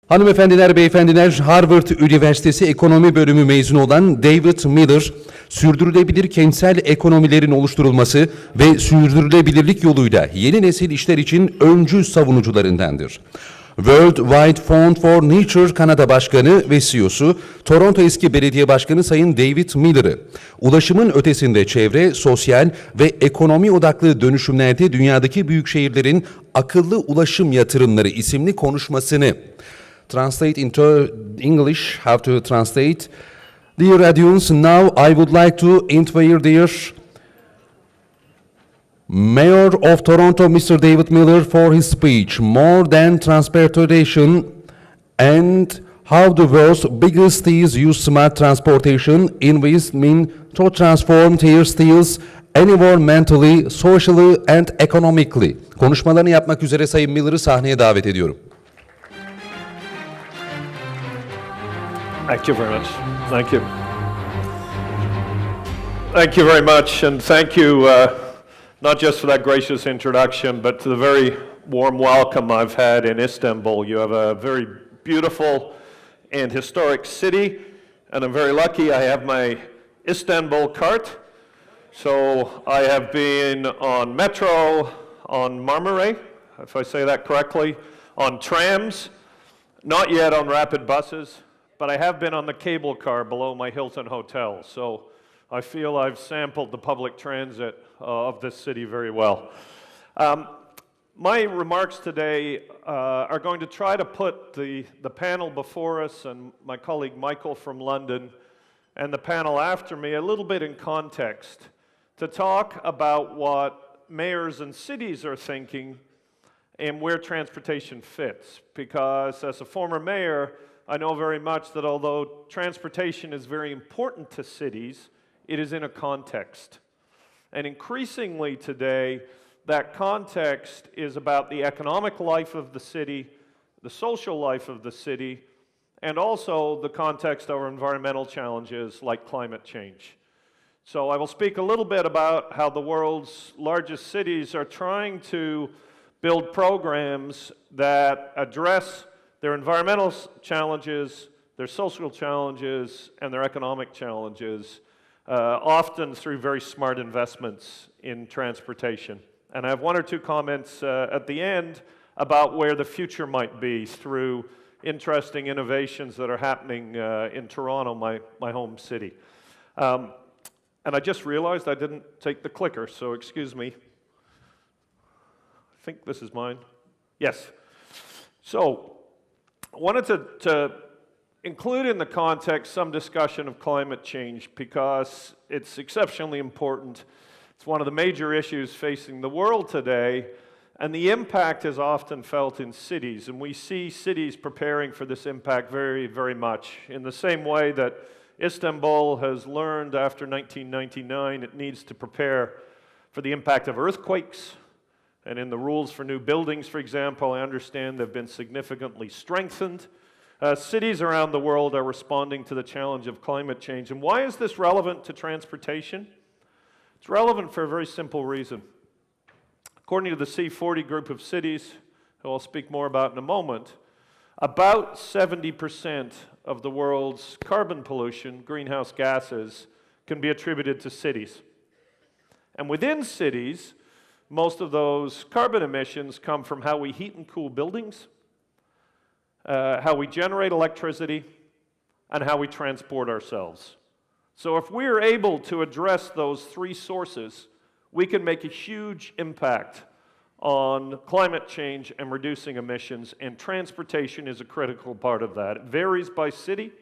Hanımefendiler, beyefendiler, Harvard Üniversitesi Ekonomi Bölümü mezunu olan David Miller, sürdürülebilir kentsel ekonomilerin oluşturulması ve sürdürülebilirlik yoluyla yeni nesil işler için öncü savunucularındandır. World Wide Fund for Nature Kanada Başkanı ve CEO'su, Toronto eski belediye başkanı Sayın David Miller'ı, ulaşımın ötesinde çevre, sosyal ve ekonomi odaklı dönüşümlerde dünyadaki büyük şehirlerin akıllı ulaşım yatırımları isimli konuşmasını translate into English, how to translate. Dear audience, now I would like to interview dear Mayor of Toronto, Mr. David Miller, for his speech, More Than Transportation, and how the world's biggest cities use smart transportation investment to transform their cities environmentally, socially and economically. Konuşmalarını yapmak üzere Sayın Miller'ı sahneye davet ediyorum. Thank you very much. Thank you. Thank you very much, and thank you not just for that gracious introduction, but to the very warm welcome I've had in Istanbul. You have a very beautiful and historic city, and I'm very lucky I have my Istanbul card. So I have been on metro, on Marmaray, if I say that correctly, on trams, not yet on rapid buses, but I have been on the cable car below my Hilton hotel. So I feel I've sampled the public transit of this city very well. My remarks today are going to try to put the panel before us and my colleague Michael from London and the panel after me a little bit in context to talk about what mayors and cities are thinking and where transportation fits. Because as a former mayor, I know very much that although transportation is very important to cities, it is in a context. And increasingly today, that context is about the economic life of the city, the social life of the city, and also the context of our environmental challenges like climate change. So I will speak a little bit about how the world's largest cities are trying to build programs that address their environmental challenges, their social challenges, and their economic challenges, often through very smart investments in transportation. And I have one or two comments at the end about where the future might be through interesting innovations that are happening in Toronto, my home city. And I just realized I didn't take the clicker, so excuse me. I think this is mine. Yes. So I wanted to include in the context some discussion of climate change because it's exceptionally important. It's one of the major issues facing the world today, and the impact is often felt in cities, and we see cities preparing for this impact very, very much. In the same way that Istanbul has learned after 1999 it needs to prepare for the impact of earthquakes, and in the rules for new buildings, for example, I understand they've been significantly strengthened. Cities around the world are responding to the challenge of climate change. And why is this relevant to transportation? It's relevant for a very simple reason. According to the C40 group of cities, who I'll speak more about in a moment, about 70% of the world's carbon pollution, greenhouse gases, can be attributed to cities. And within cities, most of those carbon emissions come from how we heat and cool buildings, how we generate electricity, and how we transport ourselves. So if we're able to address those three sources, we can make a huge impact on climate change and reducing emissions, and transportation is a critical part of that. It varies by city.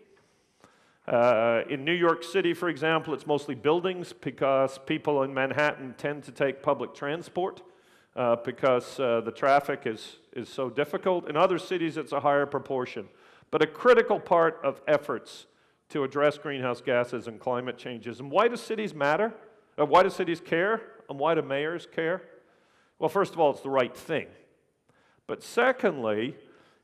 In New York City, for example, it's mostly buildings because people in Manhattan tend to take public transport because the traffic is so difficult. In other cities, it's a higher proportion. But a critical part of efforts to address greenhouse gases and climate changes. And why do cities matter? Why do cities care? And why do mayors care? Well, first of all, it's the right thing. But secondly,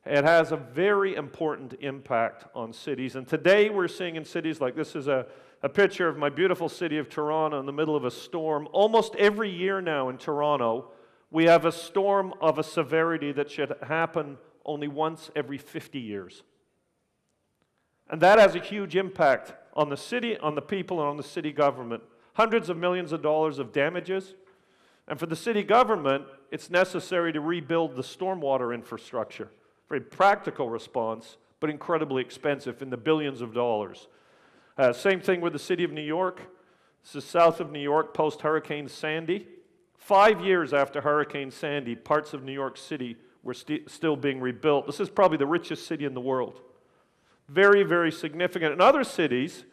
it has a very important impact on cities. And today we're seeing in cities like this is a picture of my beautiful city of Toronto in the middle of a storm. Almost every year now in Toronto, we have a storm of a severity that should happen only once every 50 years. And that has a huge impact on the city, on the people, and on the city government. Hundreds of millions of dollars of damages. And for the city government, it's necessary to rebuild the stormwater infrastructure. Very practical response, but incredibly expensive, in the billions of dollars. Same thing with the city of New York. This is south of New York, post-Hurricane Sandy. 5 years after Hurricane Sandy, parts of New York City were still being rebuilt. This is probably the richest city in the world. Very, very significant. In other cities,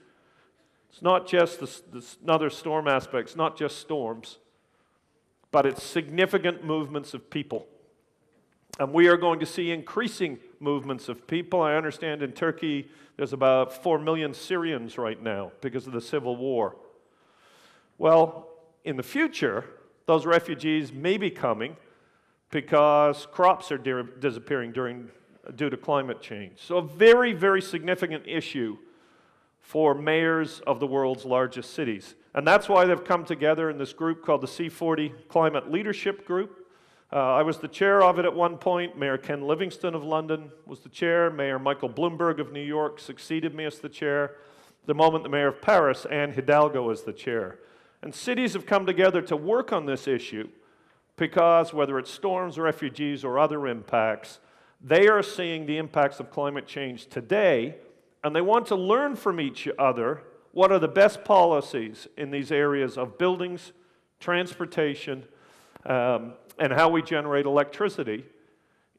it's not just another storm aspect, it's not just storms, but it's significant movements of people. And we are going to see increasing movements of people. I understand in Turkey there's about 4 million Syrians right now because of the civil war. Well, in the future, those refugees may be coming because crops are disappearing due to climate change. So a very, very significant issue for mayors of the world's largest cities. And that's why they've come together in this group called the C40 Climate Leadership Group. I was the chair of it at one point. Mayor Ken Livingstone of London was the chair. Mayor Michael Bloomberg of New York succeeded me as the chair. At the moment, the mayor of Paris, Anne Hidalgo, is the chair. And cities have come together to work on this issue because whether it's storms, refugees, or other impacts, they are seeing the impacts of climate change today, and they want to learn from each other what are the best policies in these areas of buildings, transportation, and how we generate electricity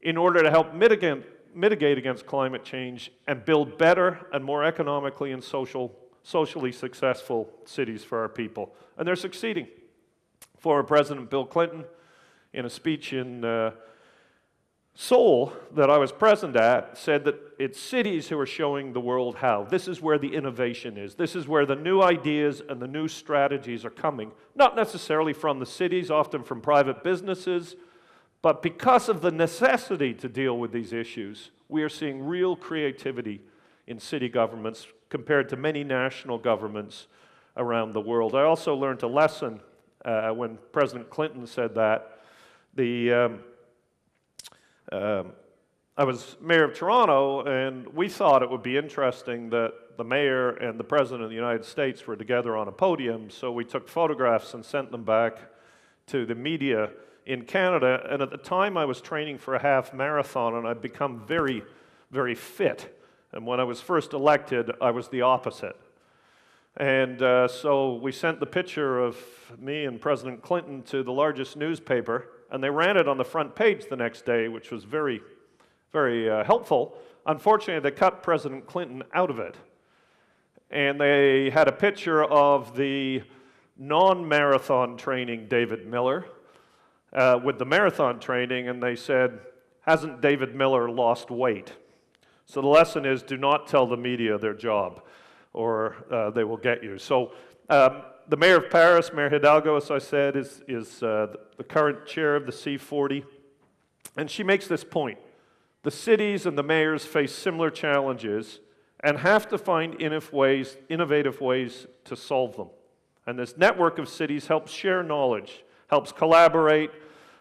in order to help mitigate against climate change and build better and more economically and socially successful cities for our people. And they're succeeding. Former President Bill Clinton, in a speech in Seoul that I was present at, said that it's cities who are showing the world how. This is where the innovation is. This is where the new ideas and the new strategies are coming. Not necessarily from the cities, often from private businesses, but because of the necessity to deal with these issues, we are seeing real creativity in city governments compared to many national governments around the world. I also learned a lesson when President Clinton said that. I was mayor of Toronto, and we thought it would be interesting that the mayor and the president of the United States were together on a podium, so we took photographs and sent them back to the media in Canada. And at the time, I was training for a half marathon, and I'd become very, very fit. And when I was first elected, I was the opposite. And so we sent the picture of me and President Clinton to the largest newspaper, and they ran it on the front page the next day, which was very, very helpful. Unfortunately, they cut President Clinton out of it. And they had a picture of the non-marathon training David Miller with the marathon training, and they said, "Hasn't David Miller lost weight?" So the lesson is, do not tell the media their job, or they will get you. So the mayor of Paris, Mayor Hidalgo, as I said, is the current chair of the C40. And she makes this point. The cities and the mayors face similar challenges and have to find innovative ways to solve them. And this network of cities helps share knowledge, helps collaborate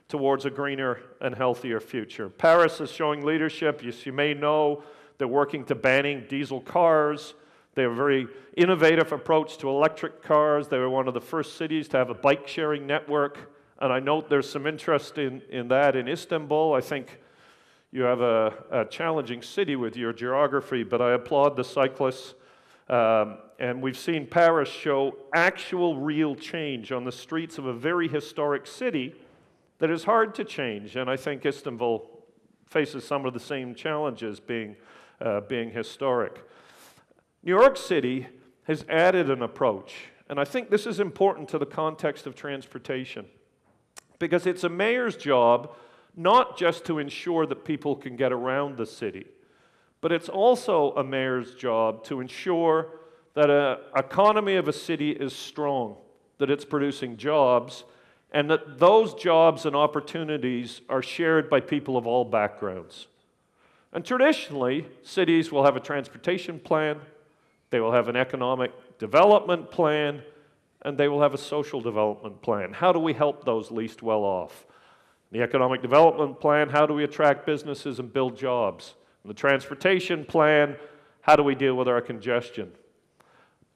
towards a greener and healthier future. Paris is showing leadership. As you may know, they're working to banning diesel cars. They have a very innovative approach to electric cars. They were one of the first cities to have a bike-sharing network. And I note there's some interest in that in Istanbul. I think you have a challenging city with your geography, but I applaud the cyclists. And we've seen Paris show actual real change on the streets of a very historic city that is hard to change. And I think Istanbul faces some of the same challenges being historic. New York City has added an approach, and I think this is important to the context of transportation, because it's a mayor's job not just to ensure that people can get around the city, but it's also a mayor's job to ensure that an economy of a city is strong, that it's producing jobs, and that those jobs and opportunities are shared by people of all backgrounds. And traditionally, cities will have a transportation plan, they will have an economic development plan, and they will have a social development plan. How do we help those least well off? The economic development plan, how do we attract businesses and build jobs? And the transportation plan, how do we deal with our congestion?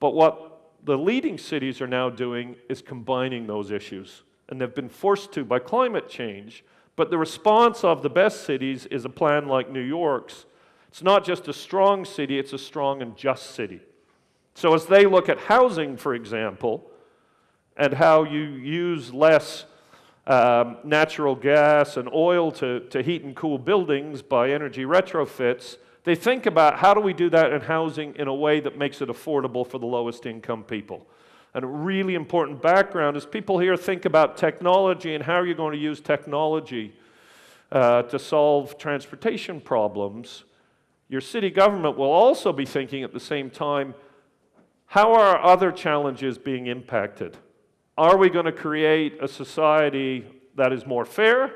But what the leading cities are now doing is combining those issues. And they've been forced to by climate change. But the response of the best cities is a plan like New York's. It's not just a strong city, it's a strong and just city. So as they look at housing, for example, and how you use less natural gas and oil to heat and cool buildings by energy retrofits, they think about how do we do that in housing in a way that makes it affordable for the lowest income people. And a really important background is people here think about technology and how are you going to use technology to solve transportation problems. Your city government will also be thinking at the same time, how are other challenges being impacted? Are we going to create a society that is more fair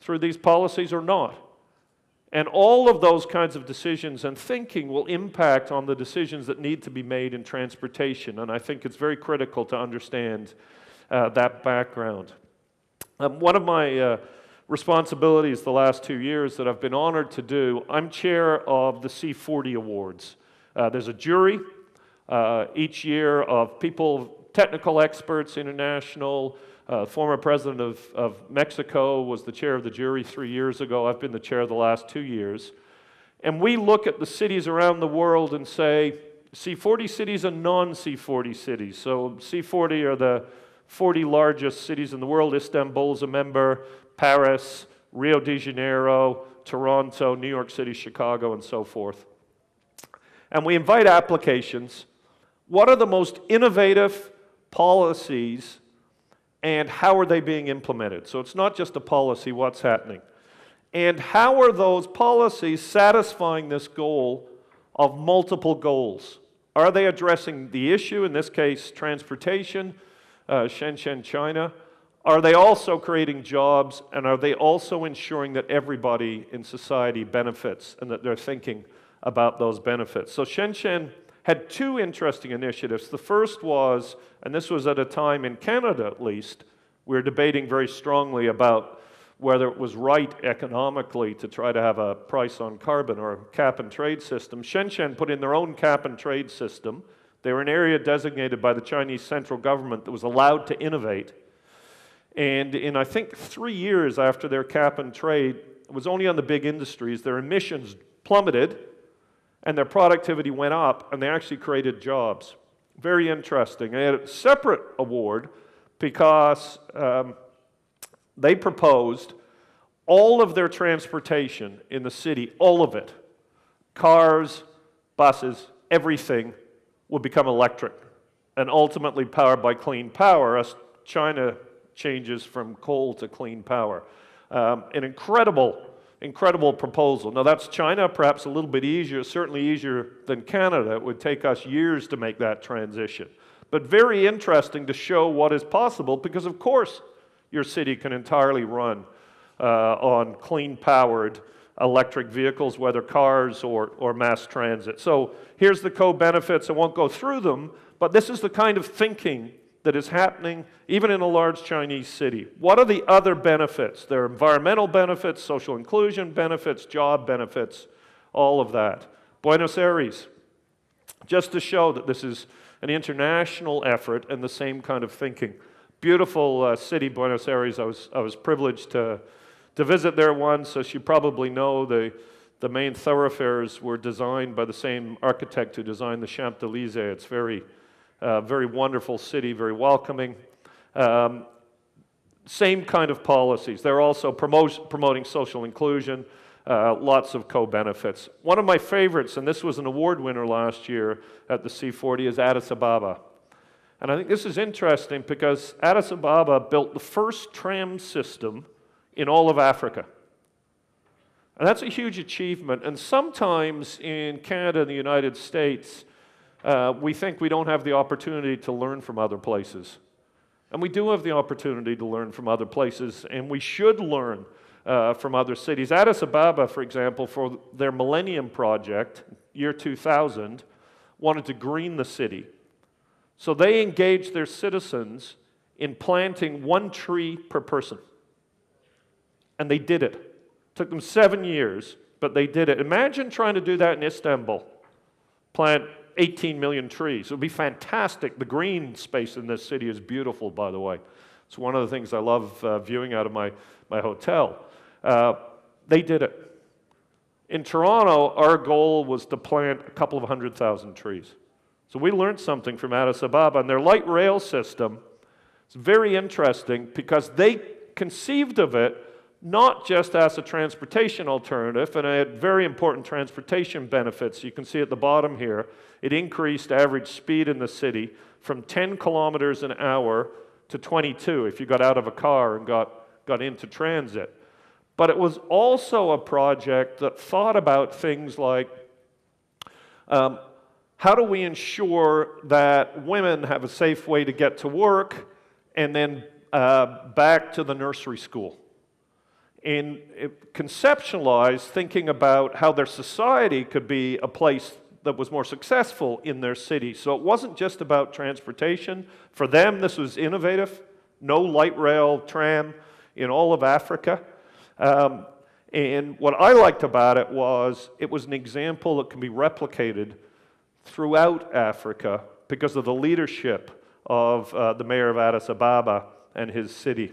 through these policies or not? And all of those kinds of decisions and thinking will impact on the decisions that need to be made in transportation. And I think it's very critical to understand that background. One of my responsibilities the last 2 years that I've been honored to do, I'm chair of the C40 Awards. There's a jury each year of people, technical experts, international. Former president of Mexico was the chair of the jury 3 years ago. I've been the chair the last 2 years. And we look at the cities around the world and say, C40 cities and non-C40 cities. So C40 are the 40 largest cities in the world. Istanbul's a member, Paris, Rio de Janeiro, Toronto, New York City, Chicago, and so forth. And we invite applications. What are the most innovative policies and how are they being implemented? So it's not just a policy, what's happening? And how are those policies satisfying this goal of multiple goals? Are they addressing the issue, in this case, transportation, Shenzhen, China? Are they also creating jobs, and are they also ensuring that everybody in society benefits and that they're thinking about those benefits? So Shenzhen had two interesting initiatives. The first was, and this was at a time in Canada at least, we were debating very strongly about whether it was right economically to try to have a price on carbon or a cap and trade system. Shenzhen put in their own cap and trade system. They were an area designated by the Chinese central government that was allowed to innovate. And in, I think, 3 years after their cap and trade, it was only on the big industries, their emissions plummeted and their productivity went up, and they actually created jobs. Very interesting. They had a separate award because they proposed all of their transportation in the city, all of it, cars, buses, everything, would become electric and ultimately powered by clean power as China changes from coal to clean power. An incredible proposal. Now that's China, perhaps a little bit easier, certainly easier than Canada. It would take us years to make that transition. But very interesting to show what is possible because of course your city can entirely run on clean-powered electric vehicles, whether cars or mass transit. So here's the co-benefits. I won't go through them, but this is the kind of thinking that is happening even in a large Chinese city. What are the other benefits? There are environmental benefits, social inclusion benefits, job benefits, all of that. Buenos Aires, just to show that this is an international effort and the same kind of thinking. Beautiful city, Buenos Aires. I was privileged to visit there once. As you probably know, the main thoroughfares were designed by the same architect who designed the Champs-Élysées. It's very wonderful city, very welcoming. Same kind of policies. They're also promoting social inclusion, lots of co-benefits. One of my favorites, and this was an award winner last year at the C40, is Addis Ababa. And I think this is interesting because Addis Ababa built the first tram system in all of Africa. And that's a huge achievement. And sometimes in Canada and the United States, we think we don't have the opportunity to learn from other places. And we do have the opportunity to learn from other places, and we should learn from other cities. Addis Ababa, for example, for their Millennium Project, year 2000, wanted to green the city. So they engaged their citizens in planting 1 tree per person. And they did it. Took them 7 years, but they did it. Imagine trying to do that in Istanbul. Plant 18 million trees. It would be fantastic. The green space in this city is beautiful, by the way. It's one of the things I love viewing out of my hotel. They did it. In Toronto, our goal was to plant a couple of 100,000 trees. So we learned something from Addis Ababa, and their light rail system is very interesting because they conceived of it not just as a transportation alternative, and it had very important transportation benefits. You can see at the bottom here, it increased average speed in the city from 10 kilometers an hour to 22 if you got out of a car and got into transit. But it was also a project that thought about things like how do we ensure that women have a safe way to get to work and then back to the nursery school? And it conceptualized thinking about how their society could be a place that was more successful in their city. So it wasn't just about transportation. For them, this was innovative. No light rail tram in all of Africa. And what I liked about it was an example that can be replicated throughout Africa because of the leadership of the mayor of Addis Ababa and his city.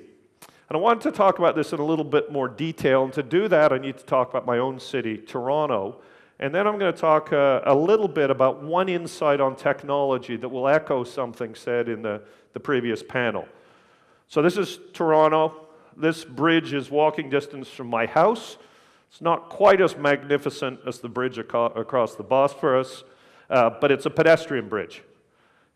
And I wanted to talk about this in a little bit more detail, and to do that I need to talk about my own city, Toronto, and then I'm going to talk a little bit about one insight on technology that will echo something said in the previous panel. So this is Toronto. This bridge is walking distance from my house. It's not quite as magnificent as the bridge across the Bosphorus, but it's a pedestrian bridge.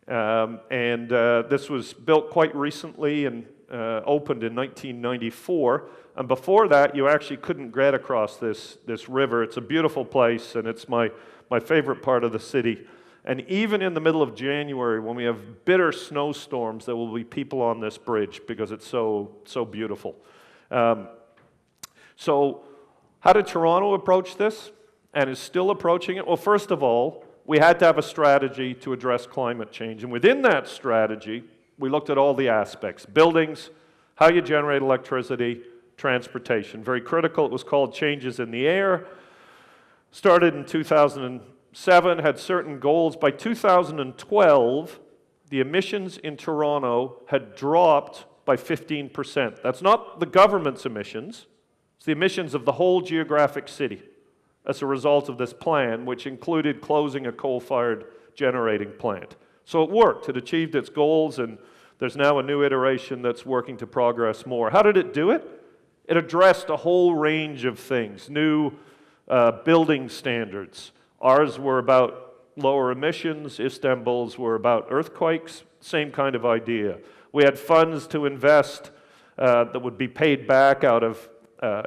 This was built quite recently and opened in 1994, and before that you actually couldn't get across this river. It's a beautiful place, and it's my favorite part of the city. And even in the middle of January, when we have bitter snowstorms, there will be people on this bridge because it's so beautiful. So how did Toronto approach this, and is still approaching it? Well, first of all, we had to have a strategy to address climate change, and within that strategy, we looked at all the aspects: buildings, how you generate electricity, transportation. Very critical. It was called Changes in the Air. Started in 2007, had certain goals. By 2012, the emissions in Toronto had dropped by 15%. That's not the government's emissions. It's the emissions of the whole geographic city as a result of this plan, which included closing a coal-fired generating plant. So it worked. It achieved its goals, and there's now a new iteration that's working to progress more. How did it do it? It addressed a whole range of things. New building standards. Ours were about lower emissions. Istanbul's were about earthquakes. Same kind of idea. We had funds to invest that would be paid back out of,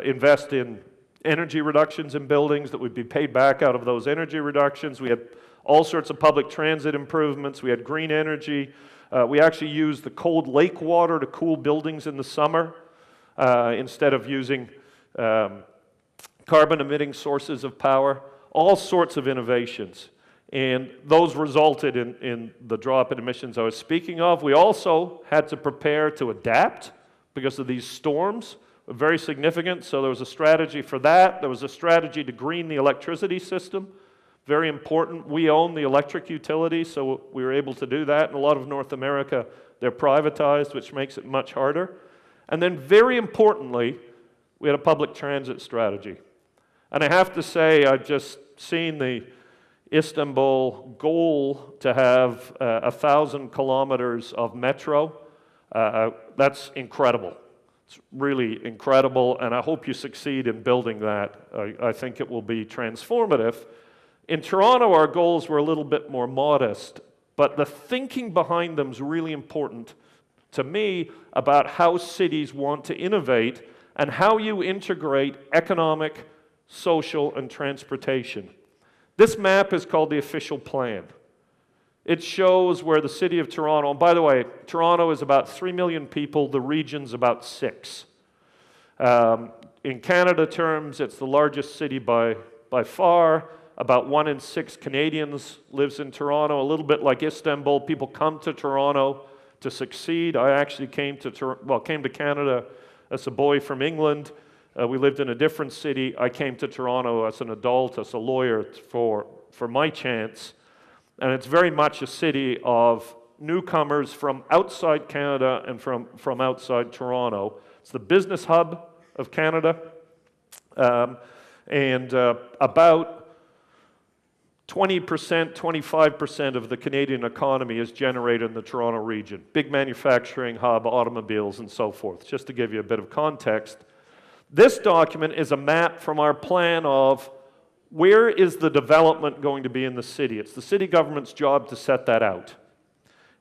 invest in energy reductions in buildings that would be paid back out of those energy reductions. We had all sorts of public transit improvements. We had green energy. We actually used the cold lake water to cool buildings in the summer instead of using carbon-emitting sources of power. All sorts of innovations. And those resulted in the drop in emissions I was speaking of. We also had to prepare to adapt because of these storms. Very significant, so there was a strategy for that. There was a strategy to green the electricity system. Very important. We own the electric utility, so we were able to do that. In a lot of North America, they're privatized, which makes it much harder. And then very importantly, we had a public transit strategy. And I have to say, I've just seen the Istanbul goal to have 1,000 kilometers of metro. That's incredible. It's really incredible, and I hope you succeed in building that. I think it will be transformative. In Toronto, our goals were a little bit more modest, but the thinking behind them is really important to me about how cities want to innovate and how you integrate economic, social, and transportation. This map is called the official plan. It shows where the city of Toronto, and by the way, Toronto is about 3 million people, the region's about 6. In Canada terms, it's the largest city by far. About 1 in 6 Canadians lives in Toronto, a little bit like Istanbul. People come to Toronto to succeed. I actually came to Canada as a boy from England, We lived in a different city. I came to Toronto as an adult, as a lawyer for my chance. And it's very much a city of newcomers from outside Canada and from outside Toronto. It's the business hub of Canada. About 20%, 25% of the Canadian economy is generated in the Toronto region. Big manufacturing hub, automobiles, and so forth, just to give you a bit of context. This document is a map from our plan of where is the development going to be in the city. It's the city government's job to set that out.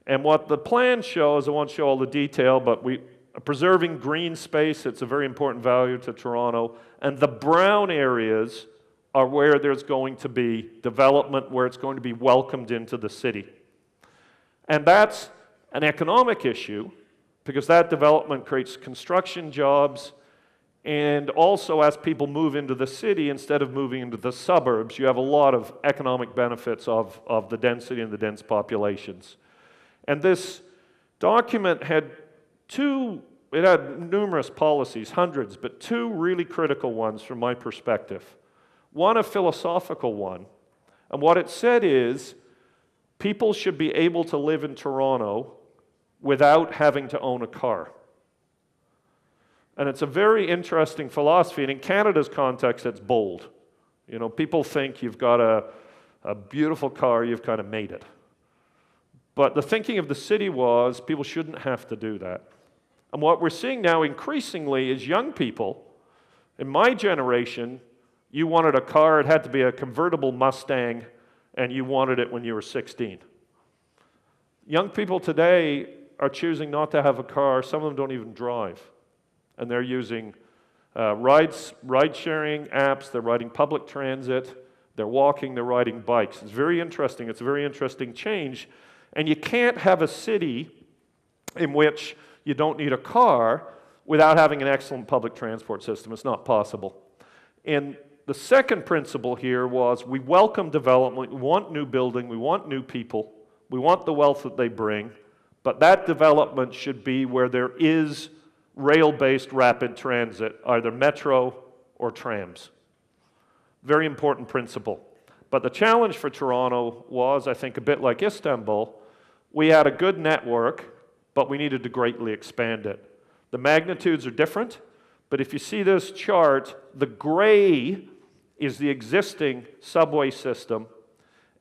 And what the plan shows, I won't show all the detail, but preserving green space, it's a very important value to Toronto. And the brown areas are where there's going to be development, where it's going to be welcomed into the city. And that's an economic issue, because that development creates construction jobs, and also as people move into the city, instead of moving into the suburbs, you have a lot of economic benefits of the density and the dense populations. And this document had it had numerous policies, hundreds, but two really critical ones from my perspective. One, a philosophical one. And what it said is, people should be able to live in Toronto without having to own a car. And it's a very interesting philosophy, and in Canada's context, it's bold. You know, people think you've got a beautiful car, you've kind of made it. But the thinking of the city was, people shouldn't have to do that. And what we're seeing now increasingly is young people. In my generation, you wanted a car, it had to be a convertible Mustang, and you wanted it when you were 16. Young people today are choosing not to have a car. Some of them don't even drive. And they're using ride-sharing apps, they're riding public transit, they're walking, they're riding bikes. It's very interesting. It's a very interesting change. And you can't have a city in which you don't need a car without having an excellent public transport system. It's not possible. And the second principle here was we welcome development, we want new building, we want new people, we want the wealth that they bring, but that development should be where there is rail-based rapid transit, either metro or trams. Very important principle. But the challenge for Toronto was, I think, a bit like Istanbul. We had a good network, but we needed to greatly expand it. The magnitudes are different, but if you see this chart, the gray is the existing subway system,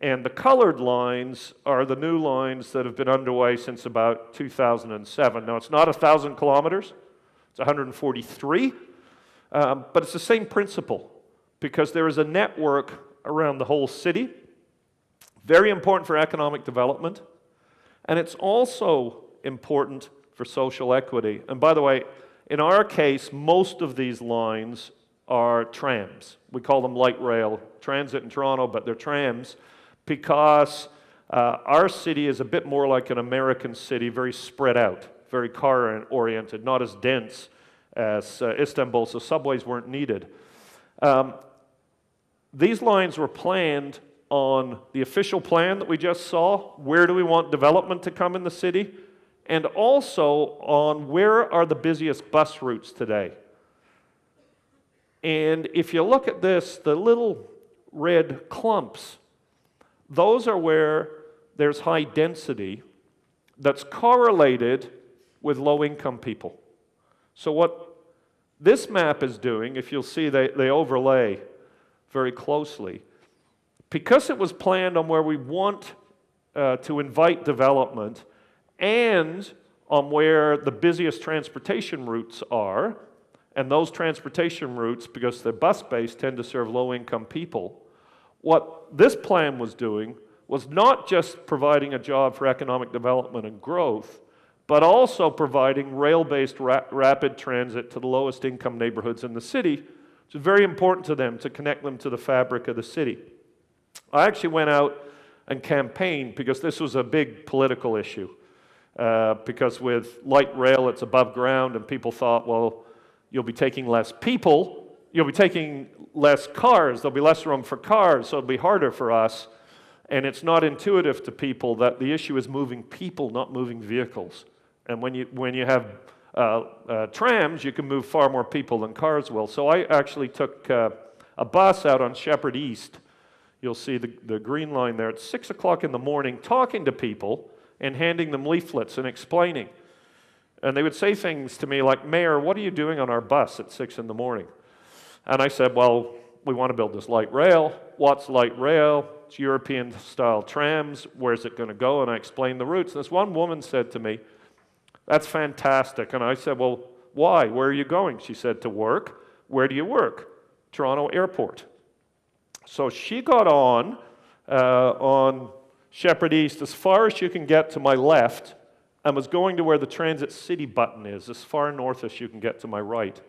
and the colored lines are the new lines that have been underway since about 2007. Now, it's not 1,000 kilometers. It's 143, but it's the same principle, because there is a network around the whole city, very important for economic development, and it's also important for social equity. And by the way, in our case, most of these lines are trams. We call them light rail transit in Toronto, but they're trams, because our city is a bit more like an American city, very spread out, very car-oriented, not as dense as Istanbul, so subways weren't needed. These lines were planned on the official plan that we just saw, where do we want development to come in the city, and also on where are the busiest bus routes today. And if you look at this, the little red clumps, those are where there's high density that's correlated with low-income people. So what this map is doing, if you'll see they overlay very closely, because it was planned on where we want to invite development and on where the busiest transportation routes are, and those transportation routes, because they're bus-based, tend to serve low-income people, what this plan was doing was not just providing a job for economic development and growth, but also providing rail-based rapid transit to the lowest income neighborhoods in the city, which is very important to them to connect them to the fabric of the city. I actually went out and campaigned because this was a big political issue. Because with light rail, it's above ground, and people thought, well, you'll be taking less people, you'll be taking less cars, there'll be less room for cars, so it'll be harder for us. And it's not intuitive to people that the issue is moving people, not moving vehicles. And when you have trams, you can move far more people than cars will. So I actually took a bus out on Shepherd East. You'll see the green line there at 6 o'clock in the morning, talking to people and handing them leaflets and explaining. And they would say things to me like, "Mayor, what are you doing on our bus at 6 in the morning?" And I said, "Well, we want to build this light rail. What's light rail? It's European-style trams. Where's it going to go?" And I explained the routes. And this one woman said to me, "That's fantastic." And I said, "Well, why? Where are you going?" She said, "To work." "Where do you work?" "Toronto Airport." So she got on Shepherd East as far as you can get to my left and was going to where the Transit City button is, as far north as you can get to my right.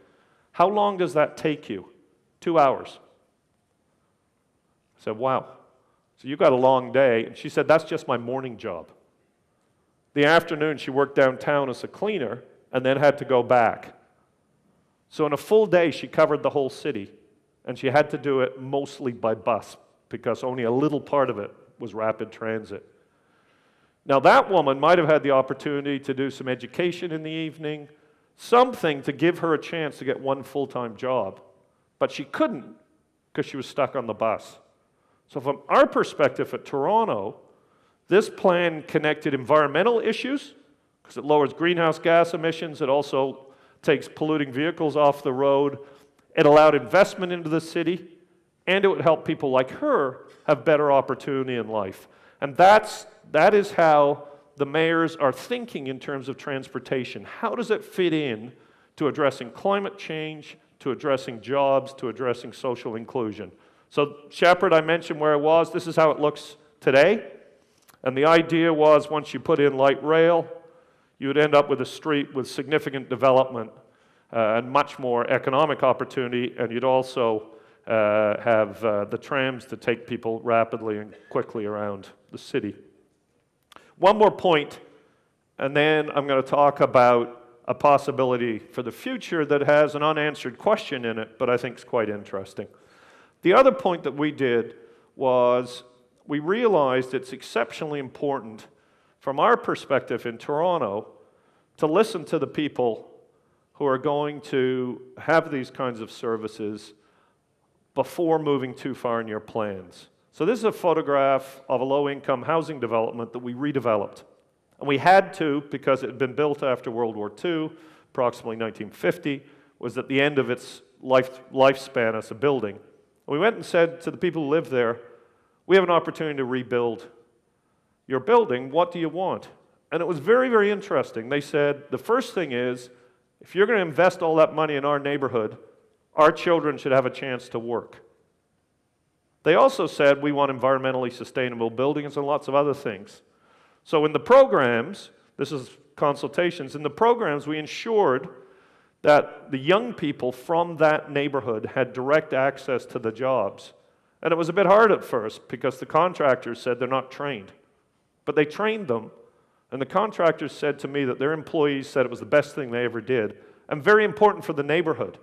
"How long does that take you?" 2 hours. I said, "Wow. So you got a long day." And she said, "That's just my morning job." The afternoon, she worked downtown as a cleaner and then had to go back. So in a full day, she covered the whole city. And she had to do it mostly by bus because only a little part of it was rapid transit. Now, that woman might have had the opportunity to do some education in the evening, something to give her a chance to get one full-time job. But she couldn't because she was stuck on the bus. So from our perspective at Toronto, this plan connected environmental issues because it lowers greenhouse gas emissions. It also takes polluting vehicles off the road. It allowed investment into the city, and it would help people like her have better opportunity in life. And that is how the mayors are thinking in terms of transportation. How does it fit in to addressing climate change, to addressing jobs, to addressing social inclusion? So Shepherd, I mentioned where it was. This is how it looks today. And the idea was once you put in light rail, you would end up with a street with significant development and much more economic opportunity, and you'd also have the trams to take people rapidly and quickly around the city. One more point, and then I'm going to talk about a possibility for the future that has an unanswered question in it, but I think is quite interesting. The other point that we did was we realized it's exceptionally important from our perspective in Toronto to listen to the people who are going to have these kinds of services before moving too far in your plans. So this is a photograph of a low-income housing development that we redeveloped. And we had to because it had been built after World War II, approximately 1950, was at the end of its lifespan as a building. And we went and said to the people who live there, "We have an opportunity to rebuild your building. What do you want?" And it was very, very interesting. They said, the first thing is, if you're going to invest all that money in our neighborhood, our children should have a chance to work. They also said, we want environmentally sustainable buildings and lots of other things. So in the programs, this is consultations, in the programs we ensured that the young people from that neighborhood had direct access to the jobs. And it was a bit hard at first because the contractors said they're not trained. But they trained them. And the contractors said to me that their employees said it was the best thing they ever did, and very important for the neighborhood.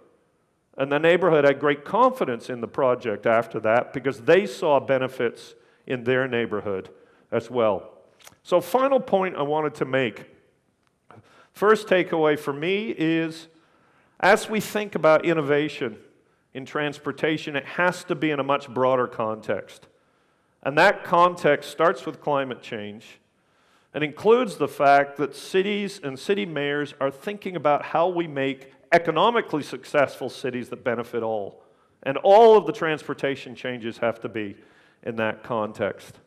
And the neighborhood had great confidence in the project after that because they saw benefits in their neighborhood as well. So final point I wanted to make. First takeaway for me is, as we think about innovation in transportation, it has to be in a much broader context. And that context starts with climate change. It includes the fact that cities and city mayors are thinking about how we make economically successful cities that benefit all. And all of the transportation changes have to be in that context.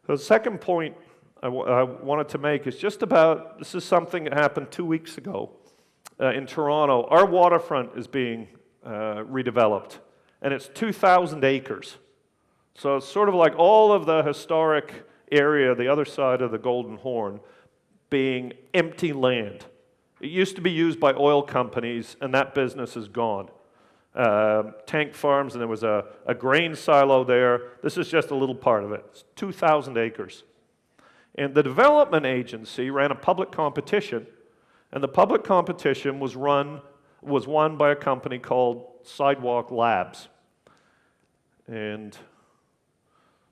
The second point I wanted to make is just about, this is something that happened 2 weeks ago in Toronto. Our waterfront is being redeveloped, and it's 2,000 acres. So it's sort of like all of the historic area, the other side of the Golden Horn, being empty land. It used to be used by oil companies, and that business is gone. Tank farms, and there was a grain silo there. This is just a little part of it. It's 2,000 acres. And the development agency ran a public competition, and the public competition was won by a company called Sidewalk Labs. And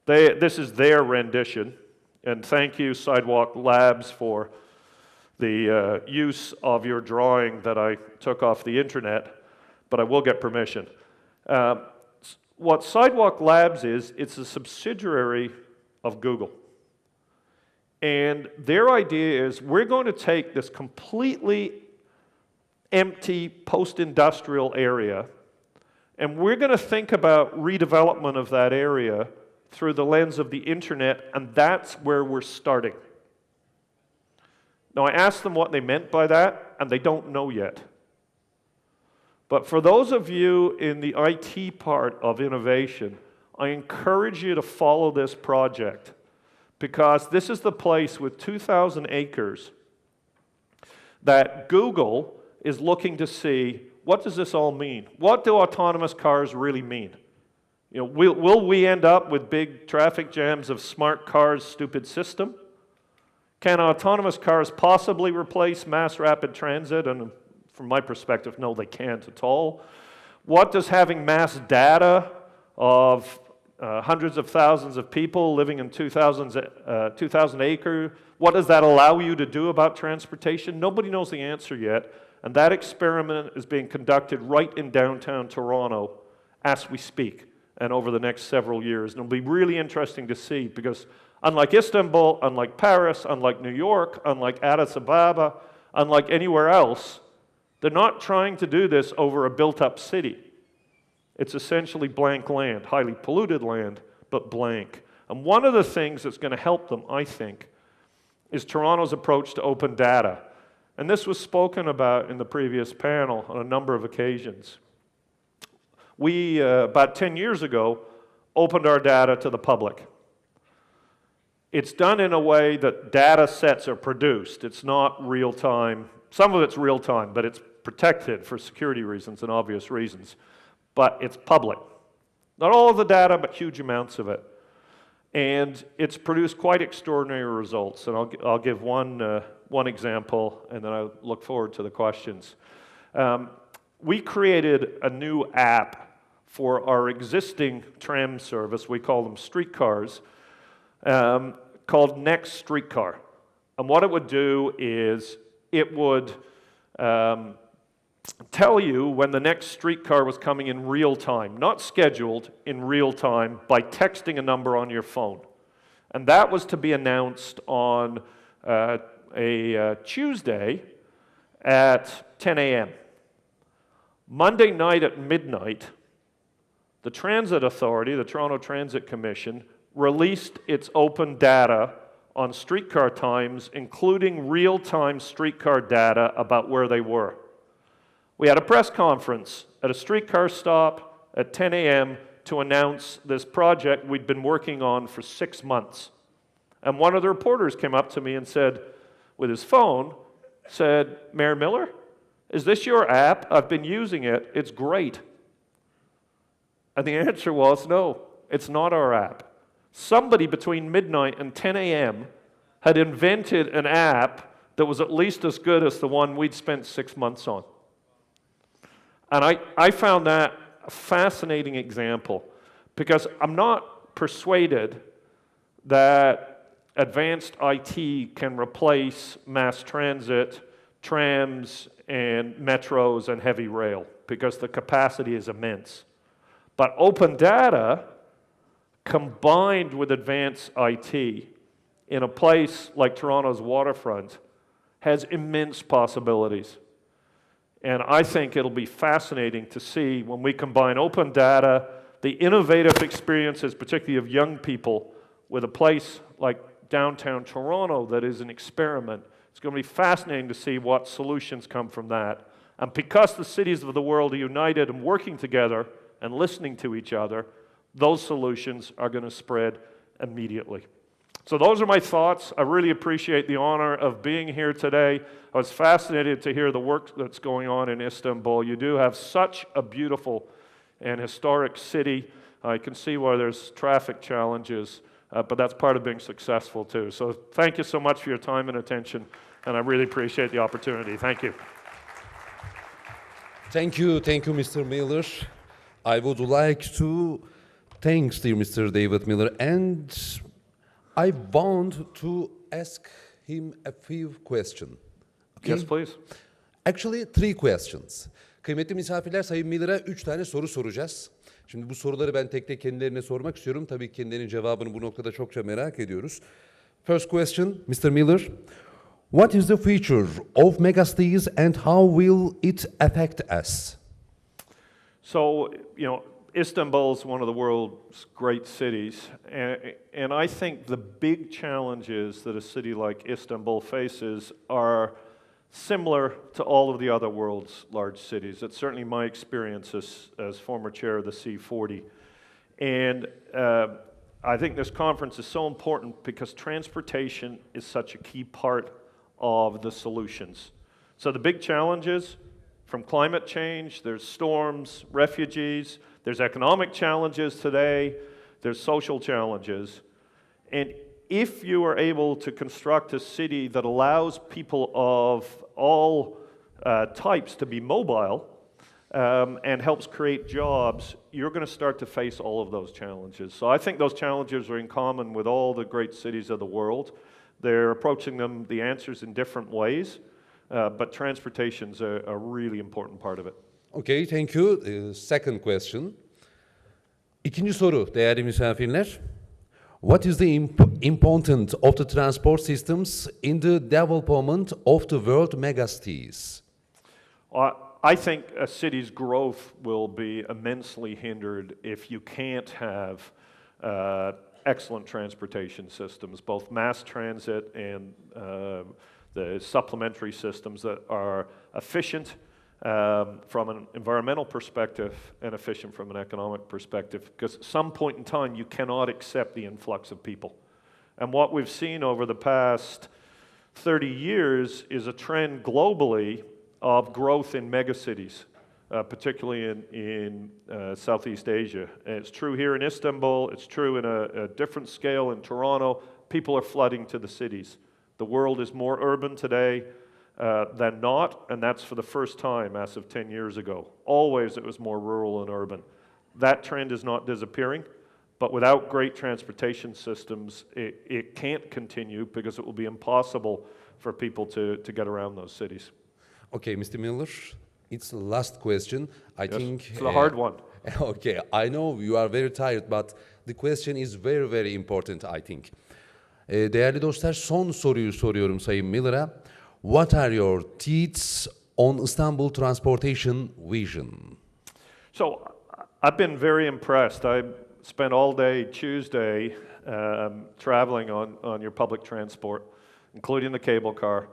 this is their rendition, and thank you, Sidewalk Labs, for the use of your drawing that I took off the internet, but I will get permission. What Sidewalk Labs is, it's a subsidiary of Google. And their idea is we're going to take this completely empty post-industrial area, and we're going to think about redevelopment of that area through the lens of the internet, and that's where we're starting. Now, I asked them what they meant by that, and they don't know yet. But for those of you in the IT part of innovation, I encourage you to follow this project, because this is the place with 2,000 acres that Google is looking to see, what does this all mean? What do autonomous cars really mean? You know, will we end up with big traffic jams of smart cars' stupid system? Can autonomous cars possibly replace mass rapid transit? And from my perspective, no, they can't at all. What does having mass data of hundreds of thousands of people living in 2,000 acres, what does that allow you to do about transportation? Nobody knows the answer yet. And that experiment is being conducted right in downtown Toronto as we speak and over the next several years. And it'll be really interesting to see, because unlike Istanbul, unlike Paris, unlike New York, unlike Addis Ababa, unlike anywhere else, they're not trying to do this over a built-up city. It's essentially blank land, highly polluted land, but blank. And one of the things that's going to help them, I think, is Toronto's approach to open data. And this was spoken about in the previous panel on a number of occasions. We, about 10 years ago, opened our data to the public. It's done in a way that data sets are produced. It's not real-time. Some of it's real-time, but it's protected for security reasons and obvious reasons. But it's public. Not all of the data, but huge amounts of it. And it's produced quite extraordinary results. And I'll give one example, and then I look forward to the questions. We created a new app for our existing tram service. We call them streetcars, called Next Streetcar. And what it would do is it would tell you when the next streetcar was coming in real time, not scheduled, in real time, by texting a number on your phone. And that was to be announced on a Tuesday at 10 a.m. Monday night at midnight, the Transit Authority, the Toronto Transit Commission, released its open data on streetcar times, including real-time streetcar data about where they were. We had a press conference at a streetcar stop at 10 a.m. to announce this project we'd been working on for 6 months. And one of the reporters came up to me and said, with his phone, said, "Mayor Miller, is this your app? I've been using it. It's great." And the answer was, no, it's not our app. Somebody between midnight and 10 a.m. had invented an app that was at least as good as the one we'd spent 6 months on. And I found that a fascinating example, because I'm not persuaded that advanced IT can replace mass transit, trams, and metros and heavy rail, because the capacity is immense. But open data, combined with advanced IT, in a place like Toronto's waterfront, has immense possibilities. And I think it'll be fascinating to see when we combine open data, the innovative experiences, particularly of young people, with a place like downtown Toronto that is an experiment. It's going to be fascinating to see what solutions come from that. And because the cities of the world are united and working together and listening to each other, those solutions are going to spread immediately. So those are my thoughts. I really appreciate the honor of being here today. I was fascinated to hear the work that's going on in Istanbul. You do have such a beautiful and historic city. I can see why there's traffic challenges, but that's part of being successful too. So thank you so much for your time and attention, and I really appreciate the opportunity. Thank you. Thank you, Mr. Miller. I would like to thank dear Mr. David Miller, and I want to ask him a few questions. Okay. Yes, please. Actually, three questions. Kıymetli misafirler, Sayın Miller'a 3 tane soru soracağız. Şimdi bu soruları ben tek tek kendilerine sormak istiyorum. Tabii kendilerinin cevabını bu noktada çokça merak ediyoruz. First question, Mr. Miller. What is the future of megacities and how will it affect us? So, Istanbul is one of the world's great cities, and I think the big challenges that a city like Istanbul faces are similar to all of the other world's large cities. It's certainly my experience as former chair of the C40. And I think this conference is so important because transportation is such a key part of the solutions. So the big challenges, from climate change, there's storms, refugees, there's economic challenges today, there's social challenges. And if you are able to construct a city that allows people of all types to be mobile and helps create jobs, you're going to start to face all of those challenges. So I think those challenges are in common with all the great cities of the world. They're approaching them, the answers in different ways, but transportation's a really important part of it. Okay, thank you. Second question. İkinci soru değerli misafirler. What is the importance of the transport systems in the development of the world megacities? I think a city's growth will be immensely hindered if you can't have excellent transportation systems, both mass transit and the supplementary systems that are efficient from an environmental perspective and efficient from an economic perspective, because at some point in time you cannot accept the influx of people. And what we've seen over the past 30 years is a trend globally of growth in megacities, particularly in Southeast Asia. And it's true here in Istanbul, it's true in a different scale in Toronto. People are flooding to the cities. The world is more urban today than not, and that's for the first time as of 10 years ago. Always it was more rural and urban. That trend is not disappearing, but without great transportation systems, it can't continue because it will be impossible for people to get around those cities. Okay, Mr. Miller, it's the last question. I think it's a hard one. Okay, I know you are very tired, but the question is very, very important, I think. Değerli dostlar, son soruyu soruyorum Sayın Miller'a. What are your thoughts on Istanbul transportation vision? So I've been very impressed. I spent all day Tuesday traveling on your public transport, including the cable car.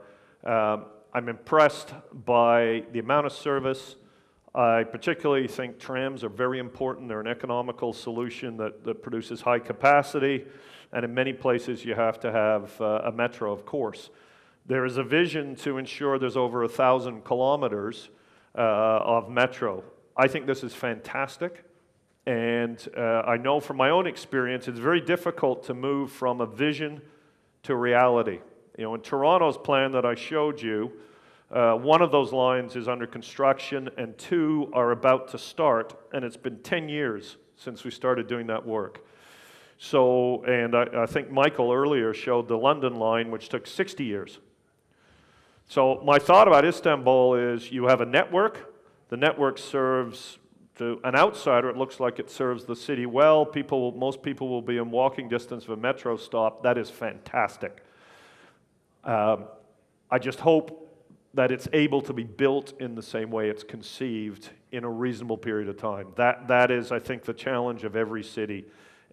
I'm impressed by the amount of service. I particularly think trams are very important. They're an economical solution that produces high capacity, and in many places you have to have a metro, of course. There is a vision to ensure there's over 1,000 kilometers of metro. I think this is fantastic, and I know from my own experience it's very difficult to move from a vision to reality. In Toronto's plan that I showed you, one of those lines is under construction and 2 are about to start, and it's been 10 years since we started doing that work. So, and I think Michael earlier showed the London line, which took 60 years. So my thought about Istanbul is you have a network. The network serves, to an outsider, it looks like it serves the city well. Most people will be in walking distance of a metro stop. That is fantastic. I just hope that it's able to be built in the same way it's conceived in a reasonable period of time. That is, I think, the challenge of every city.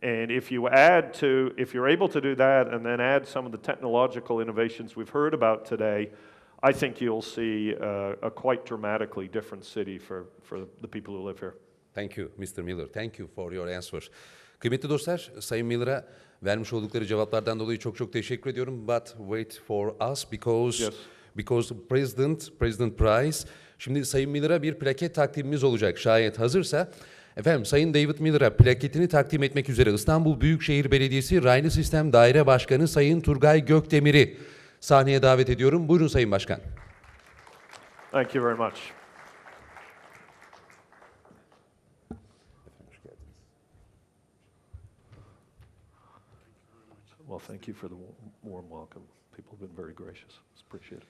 And if you're able to do that and then add some of the technological innovations we've heard about today, I think you'll see a quite dramatically different city for the people who live here. Thank you, Mr. Miller. Thank you for your answer. Kıymetli dostlar, Sayın Miller'a vermiş oldukları cevaplardan dolayı çok teşekkür ediyorum. But wait for us because President Price. Şimdi Sayın Miller'a bir plaket takdimimiz olacak. Şayet hazırsa, efendim Sayın David Miller'a plaketini takdim etmek üzere İstanbul Büyükşehir Belediyesi Raylı Sistem Daire Başkanı Sayın Turgay Gökdemir'i sahneye davet ediyorum. Buyurun Sayın Başkan. Thank you very much. Well, thank you for the warm welcome. People have been very gracious. It's appreciated.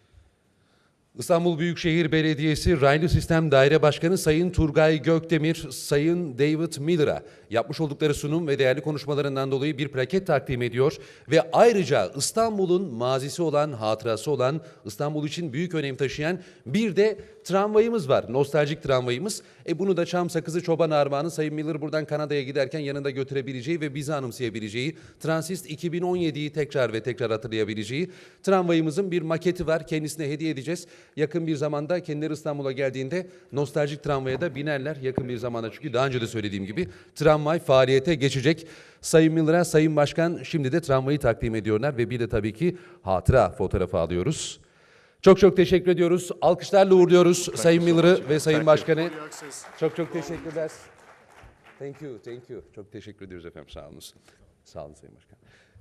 İstanbul Büyükşehir Belediyesi Raylı Sistem Daire Başkanı Sayın Turgay Gökdemir, Sayın David Miller'a yapmış oldukları sunum ve değerli konuşmalarından dolayı bir plaket takdim ediyor ve ayrıca İstanbul'un mazisi olan, hatırası olan, İstanbul için büyük önem taşıyan bir de tramvayımız var. Nostaljik tramvayımız. Bunu da Çam Sakızı Çoban Armağanı Sayın Miller buradan Kanada'ya giderken yanında götürebileceği ve bizi anımsayabileceği, TRANSİST 2017'yi tekrar ve tekrar hatırlayabileceği tramvayımızın bir maketi var. Kendisine hediye edeceğiz. Yakın bir zamanda kendileri İstanbul'a geldiğinde nostaljik tramvaya da binerler. Yakın bir zamanda, çünkü daha önce de söylediğim gibi tramvay faaliyete geçecek. Sayın Miller'a Sayın Başkan şimdi de tramvayı takdim ediyorlar ve bir de tabii ki hatıra fotoğrafı alıyoruz. Çok çok teşekkür ediyoruz. Alkışlarla uğurluyoruz Sayın Miller'ı ve Sayın Başkan'ı. Çok çok teşekkürler. Thank you. Çok teşekkür ediyoruz efendim. Sağ olun. Sağ olun Sayın Başkan.